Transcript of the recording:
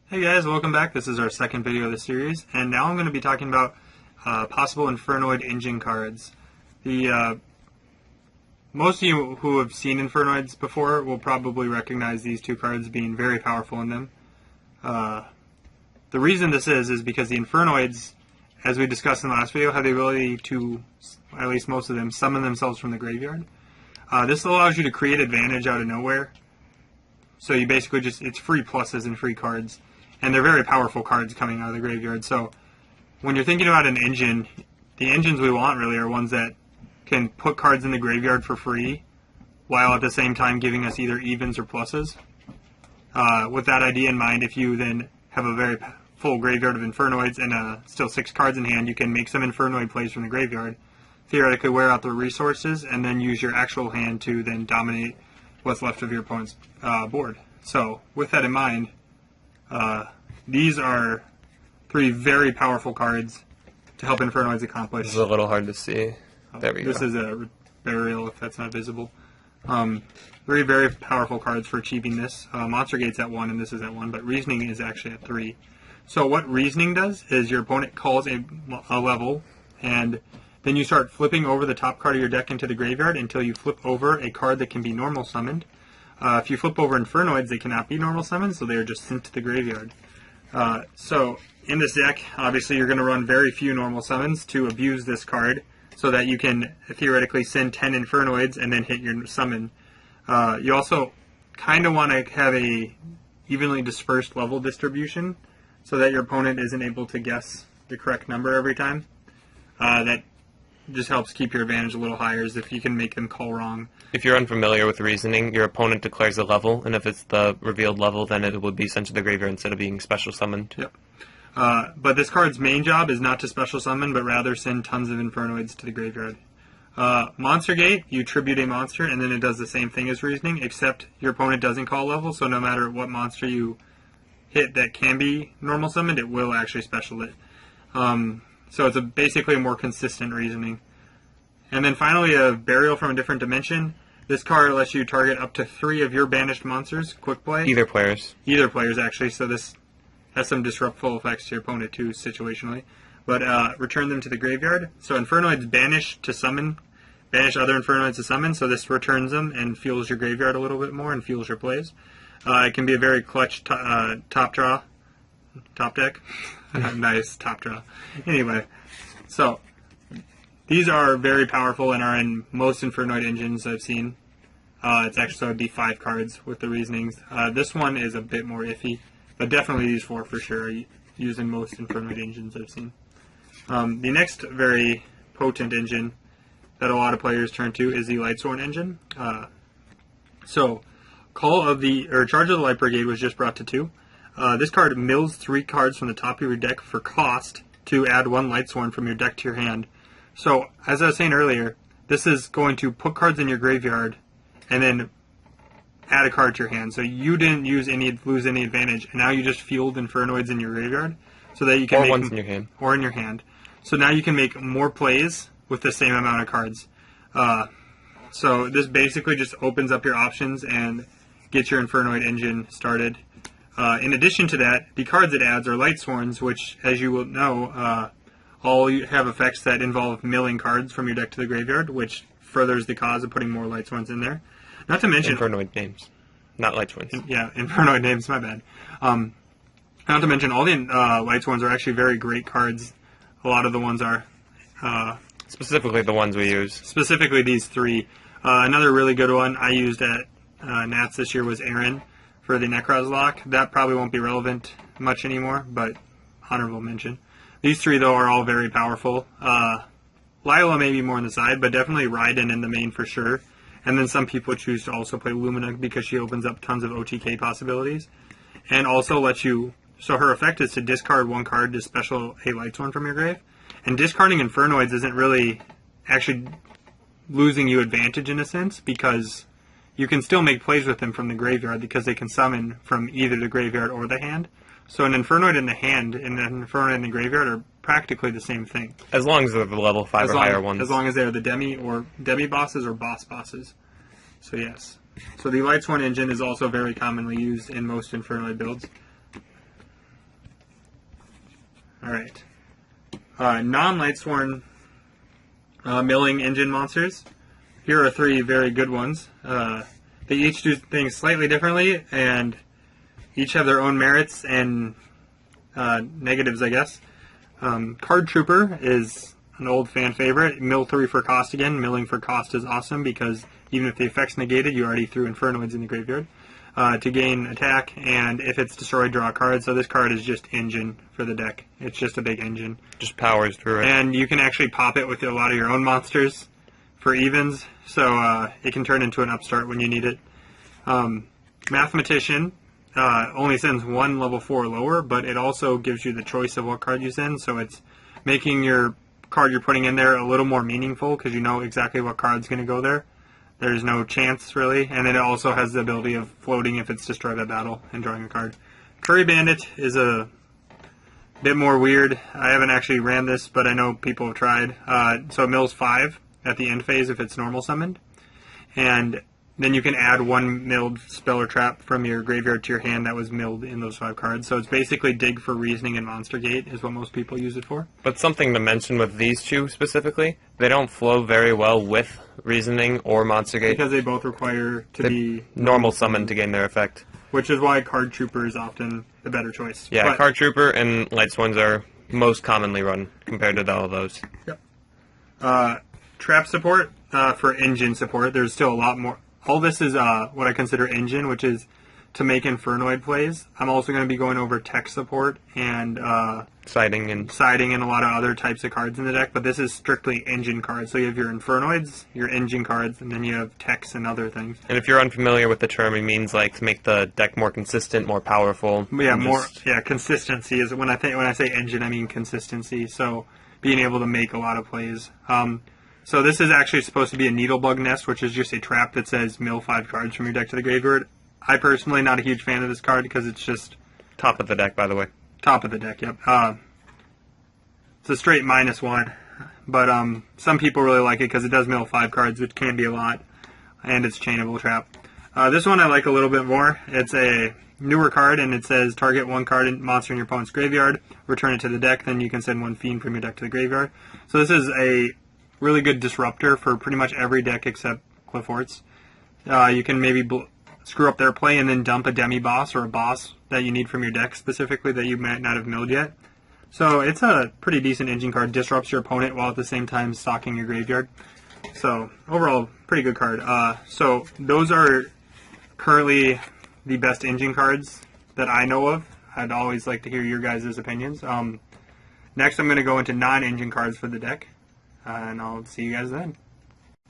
Hey guys, welcome back. This is our second video of the series, and now I'm going to be talking about possible Infernoid engine cards. Most of you who have seen Infernoids before will probably recognize these two cards being very powerful in them. The reason this is because the Infernoids, as we discussed in the last video, have the ability to, at least most of them, summon themselves from the graveyard. This allows you to create advantage out of nowhere. So you basically it's free pluses and free cards. And they're very powerful cards coming out of the graveyard. So when you're thinking about an engine, the engines we want really are ones that can put cards in the graveyard for free, while at the same time giving us either evens or pluses. With that idea in mind, if you then have a very full graveyard of Infernoids and still 6 cards in hand, you can make some Infernoid plays from the graveyard, theoretically wear out the resources, and then use your actual hand to then dominate what's left of your opponent's board. So with that in mind, these are 3 very powerful cards to help Infernoids accomplish. This is a little hard to see. There we go. This is a burial if that's not visible. 3 very powerful cards for achieving this. Monster Gate's at 1 and this is at 1, but Reasoning is actually at 3. So what Reasoning does is your opponent calls a level, and then you start flipping over the top card of your deck into the graveyard until you flip over a card that can be normal summoned. If you flip over Infernoids, they cannot be normal summoned, so they are just sent to the graveyard. So in this deck, obviously you're going to run very few normal summons to abuse this card, so that you can theoretically send 10 Infernoids and then hit your summon. You also kind of want to have a evenly dispersed level distribution, so that your opponent isn't able to guess the correct number every time. That just helps keep your advantage a little higher, as if you can make them call wrong. If you're unfamiliar with Reasoning, your opponent declares a level, and if it's the revealed level, then it would be sent to the graveyard instead of being special summoned. Yep. But this card's main job is not to special summon, but rather send tons of Infernoids to the graveyard. Monster Gate, you tribute a monster, and then it does the same thing as Reasoning, except your opponent doesn't call level, so no matter what monster you hit that can be normal summoned, it will actually special it. So it's basically a more consistent Reasoning. And then finally, a Burial from a Different Dimension. This card lets you target up to 3 of your banished monsters, quick play. Either players. Either players, actually, so this has some disruptful effects to your opponent, too, situationally. But return them to the graveyard. So Infernoids banish to summon, banish other Infernoids to summon, so this returns them and fuels your graveyard a little bit more and fuels your plays. It can be a very clutch top deck. Nice, top draw. Anyway, so these are very powerful and are in most Infernoid engines I've seen. It's actually, so it'd be 5 cards with the Reasonings. This one is a bit more iffy, but definitely these 4 for sure are used in most Infernoid engines I've seen. The next very potent engine that a lot of players turn to is the Lightsworn engine. So, Charge of the Light Brigade was just brought to 2. This card mills 3 cards from the top of your deck for cost to add 1 Lightsworn from your deck to your hand. So, as I was saying earlier, this is going to put cards in your graveyard and then add a card to your hand. So you didn't lose any advantage, and now you just fueled Infernoids in your graveyard, so that you can make ones in your hand. Or in your hand. So now you can make more plays with the same amount of cards. So this basically just opens up your options and gets your Infernoid engine started. In addition to that, the cards it adds are Lightsworns, which, as you will know, all have effects that involve milling cards from your deck to the graveyard, which furthers the cause of putting more Lightsworns in there. Not to mention Infernoid names, not Lightsworns. Yeah, Infernoid names, my bad. Not to mention all the Lightsworns are actually very great cards. A lot of the ones are. Specifically the ones we use. Specifically these 3. Another really good one I used at Nats this year was Aaron for the Necroz lock. That probably won't be relevant much anymore, but honorable mention. These 3, though, are all very powerful. Lila may be more on the side, but definitely Raiden in the main for sure. And then some people choose to also play Lumina because she opens up tons of OTK possibilities. And also lets you... So her effect is to discard 1 card to special a Lightsworn from your grave. And discarding Infernoids isn't really actually losing you advantage in a sense, because you can still make plays with them from the graveyard because they can summon from either the graveyard or the hand. So an Infernoid in the hand and an Infernoid in the graveyard are practically the same thing. As long as they're the level 5 or higher ones. As long as they're the demi bosses or boss bosses. So yes. So the Lightsworn engine is also very commonly used in most Infernoid builds. Alright. Non-Lightsworn milling engine monsters. Here are 3 very good ones. They each do things slightly differently, and each have their own merits and negatives, I guess. Card Trooper is an old fan favorite. Mill 3 for cost again. Milling for cost is awesome because even if the effect's negated, you already threw Infernoids in the graveyard to gain attack, and if it's destroyed, draw a card. So this card is just engine for the deck. It's just a big engine. Just powers through it. And you can actually pop it with a lot of your own monsters for evens, so it can turn into an upstart when you need it. Mathematician only sends 1 level 4 or lower, but it also gives you the choice of what card you send, so it's making your card you're putting in there a little more meaningful because you know exactly what card's going to go there. There's no chance, really, and then it also has the ability of floating if it's destroyed by battle and drawing a card. Curry Bandit is a bit more weird. I haven't actually ran this, but I know people have tried. So it mills 5 at the end phase if it's normal summoned, and then you can add 1 milled spell or trap from your graveyard to your hand that was milled in those 5 cards. So it's basically dig for reasoning and monster gate is what most people use it for. But something to mention with these 2 specifically, they don't flow very well with reasoning or monster gate. Because they both require to be normal summon to gain their effect. Which is why Card Trooper is often the better choice. Yeah, Card Trooper and Lightsworns are most commonly run compared to all those. Yep. Trap support for engine support. There's still a lot more. All this is what I consider engine, which is to make Infernoid plays. I'm also going to be going over tech support and siding and a lot of other types of cards in the deck, but this is strictly engine cards. So you have your Infernoids, your engine cards, and then you have techs and other things. And if you're unfamiliar with the term, it means like to make the deck more consistent, more powerful. Yeah, consistency is when I say engine, I mean consistency. So being able to make a lot of plays. So this is actually supposed to be a Needlebug Nest, which is just a trap that says mill 5 cards from your deck to the graveyard. I personally not a huge fan of this card because it's just top of the deck, by the way. Top of the deck, yep. It's a straight -1, but some people really like it because it does mill 5 cards, which can be a lot, and it's Chainable Trap. This one I like a little bit more. It's a newer card, and it says target 1 card monster in your opponent's graveyard, return it to the deck, then you can send 1 fiend from your deck to the graveyard. So this is a really good disruptor for pretty much every deck except Clifford's. You can maybe screw up their play and then dump a demi-boss or a boss that you need from your deck specifically that you might not have milled yet. So it's a pretty decent engine card. Disrupts your opponent while at the same time stocking your graveyard. So overall, pretty good card. So those are currently the best engine cards that I know of. I'd always like to hear your guys' opinions. Next I'm going to go into non-engine cards for the deck. And I'll see you guys then.